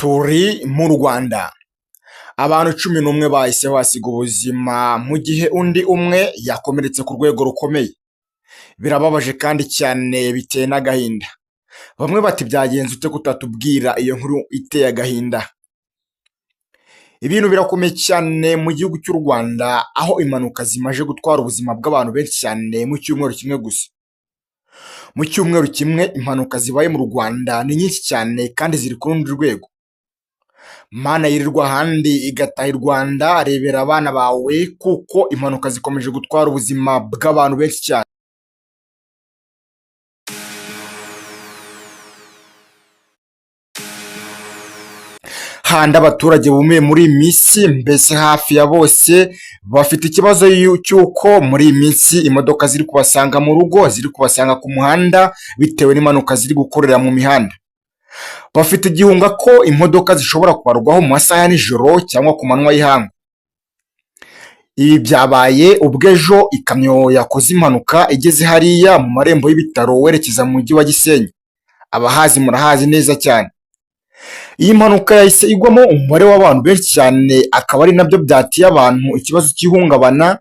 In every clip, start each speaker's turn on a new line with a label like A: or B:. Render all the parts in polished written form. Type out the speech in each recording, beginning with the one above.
A: Turi mu Rwanda, abantu 11 bahise basiga ubuzima mu gihe undi umwe yakomeretse ku rwego rukomeye. Birababaje kandi cyane biteye n'agahinda. Bamwe bati byagenze ute kutatubwira iyo nkuru iteye agahinda. Ibintu birakomeye cyane mu gihugu cy'u Rwanda, aho impanuka zimaje gutwara ubuzima bw'abantu benshi cyane mu cyumweru kimwe gusa. Mu cyumweru kimwe impanuka zibaye mu Rwanda ni nyinshi cyane kandi ziri ku rundi rwego. Mana yirirwa ahandi igataha i Rwanda, rebera abana bawe kuko impanuka zikomeje gutwara ubuzima bw'abantu benshi cyane. Handi abaturage bumiye muri iyi minsi, mbese hafi ya bose bafite ikibazo cy'uko muri iyi minsi imodoka ziri kubasanga mu rugo, ziri kubasanga ku muhanda bitewe n'impanuka ziri gukorera mu mihanda. Bafite igihunga ko imodoka zishobora kubarwaho mu masaha ya nijoro cyangwa ku manywa y'ihangu. Ibi byabaye ubwo ejo ikamyo yakoze impanuka igeze hariya mu marembo y'ibitaro werekeza mu mujyi wa Gisenyi. Abahazi murahazi neza cyane. Iyi mpanuka yahise igwamo umubare w'abantu benshi cyane, akaba ari nabyo byatiye abantu ikibazo cy'ihungabana.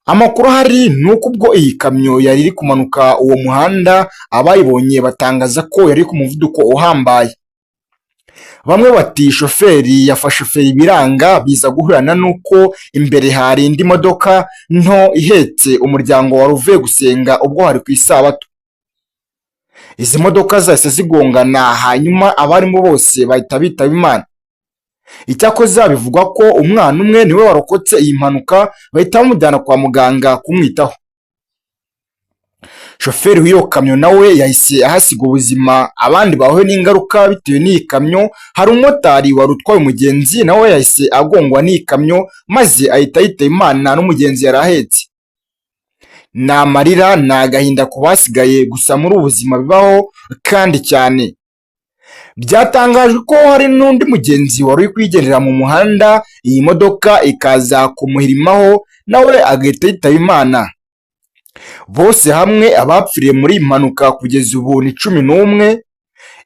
A: Amakuru ahari ni uko ubwo iyi kamyo yari iri kumanuka uwo muhanda, abayibonye batangaza ko yari ku muvuduko uhambaye. Bamwe bati shoferi yafashe feri ibiranga, biza guhurana n'uko imbere hari indi modoka nto ihetse umuryango wari uvuye gusenga ubwo hari ku isabato. Izi modoka zahise zigongana, hanyuma abarimo bose bahita bitaba Imana. Icyakoze bivugwa ko umwana umwe niwe warokotse iyi mpanuka, bahita bamujyana kwa muganga kumwitaho. Shoferi w'iyo kamyo nawe yahise ahasiga ubuzima, abandi bahuye n'ingaruka bitewe n'iyi kamyo. Hari umumotari wari utwaye umugenzi, nawe yahise agongwa n'iyi kamyo maze ahita yitaba Imana n'umugenzi yari ahetse. Ni amarira, ni agahinda ku basigaye, gusa muri ubu buzima bibaho kandi cyane. Byatangajwe ko hari n'undi mugenzi wari uri kwigendera mu muhanda, iyi modoka ikaza kumuhirimaho nawe agahita yitaba Imana. Bose hamwe abapfiriye muri iyi mpanuka kugeza ubu ni 11.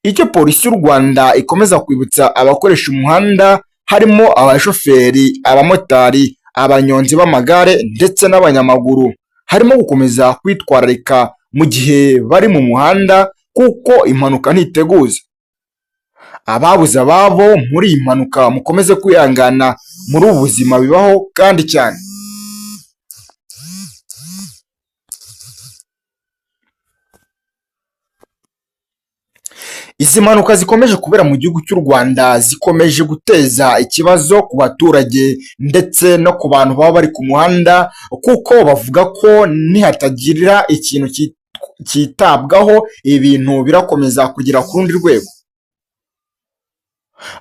A: Icyo polisi y'u Rwanda ikomeza kwibutsa abakoresha umuhanda harimo abashoferi, abamotari, abanyonzi b'amagare ndetse n'abanyamaguru, harimo gukomeza kwitwararika mu gihe bari mu muhanda kuko impanuka ntiteguza. Ababuze ababo muri iyi mpanuka mukomeze kwihangana, muri ubu buzima bibaho kandi cyane. Izi mpanuka zikomeje kubera mu gihugu cy'u Rwanda zikomeje guteza ikibazo ku baturage ndetse no ku bantu baba bari ku muhanda, kuko bavuga ko nihatagira ikintu cyitabwaho ibintu birakomeza kugera ku rundi rwego.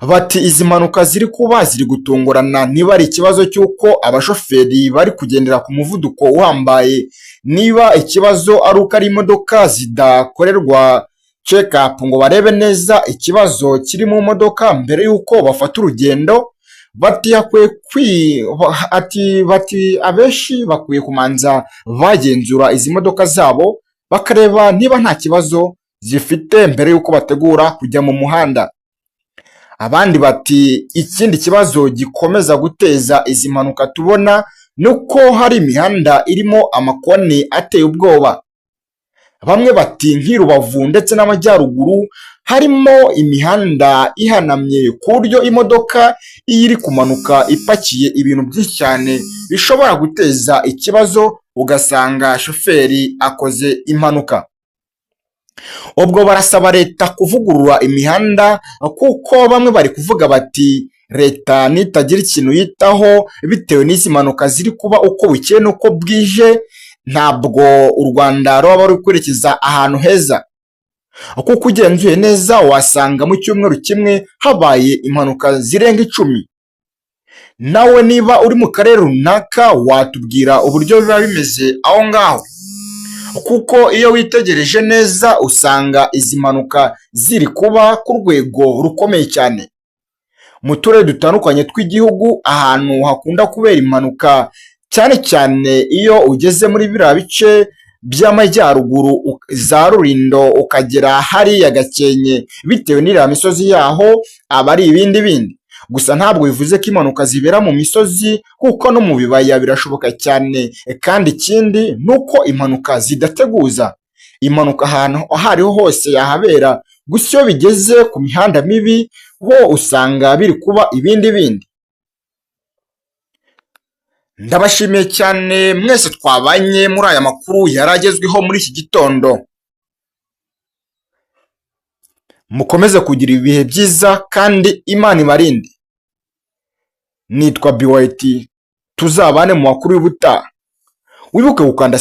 A: Bati izi mpanuka ziri kuba ziri gutungurana, niba ari ikibazo cy'uko abashoferi bari kugendera ku muvuduko uhambaye, niba ikibazo ari uko ari imodoka zidakorerwa check up ngo barebe neza ikibazo kiri mu modoka mbere y'uko bafata urugendo. Bati abenshi bakwiye kumanza bagenzura izi modoka zabo bakareba niba nta kibazo zifite mbere y'uko bategura kujya mu muhanda. Abandi bati ikindi kibazo gikomeza guteza izi mpanuka tubona ni uko hari imihanda irimo amakoni ateye ubwoba. Bamwe bati nk'i Rubavu ndetse n'Amajyaruguru harimo imihanda ihanamye ku buryo imodoka iyo iri kumanuka ipakiye ibintu byinshi cyane bishobora guteza ikibazo, ugasanga shoferi akoze impanuka. Ubwo barasaba leta kuvugurura imihanda, kuko bamwe bari kuvuga bati leta nitagira ikintu yitaho bitewe n'izi mpanuka ziri kuba uko bukeye n'uko bwije, ntabwo u Rwanda ruba ruri kwerekeza ahantu heza. Kuko ugenzuye neza wasanga mu cyumweru kimwe habaye impanuka zirenga 10. Nawe niba uri mu karere runaka watubwira uburyo biba bimeze aho ngaho, kuko iyo witegereje neza usanga izi mpanuka ziri kuba ku rwego rukomeye cyane. Mu turere dutandukanye tw'igihugu ahantu hakunda kubera impanuka, cyane cyane iyo ugeze muri biriya bice by'amajyaruguru za Rulindo ukagera hariya Gakenke bitewe n'iriya misozi yaho aba ari ibindi bindi. Gusa ntabwo bivuze ko impanuka zibera mu misozi kuko no mu bibaya birashoboka cyane, kandi ikindi ni uko impanuka zidateguza. Impanuka ahantu aho ariho hose yahabera, gusa iyo bigeze ku mihanda mibi ho usanga biri kuba ibindi bindi. Ndabashimiye cyane mwese twabanye muri aya makuru yaragezweho muri iki gitondo. Mukomeze kugira ibihe byiza kandi Imana ibarinde. Nitwa BYT, tuzabane mu makuru y'ubutaha. Wibuke gukanda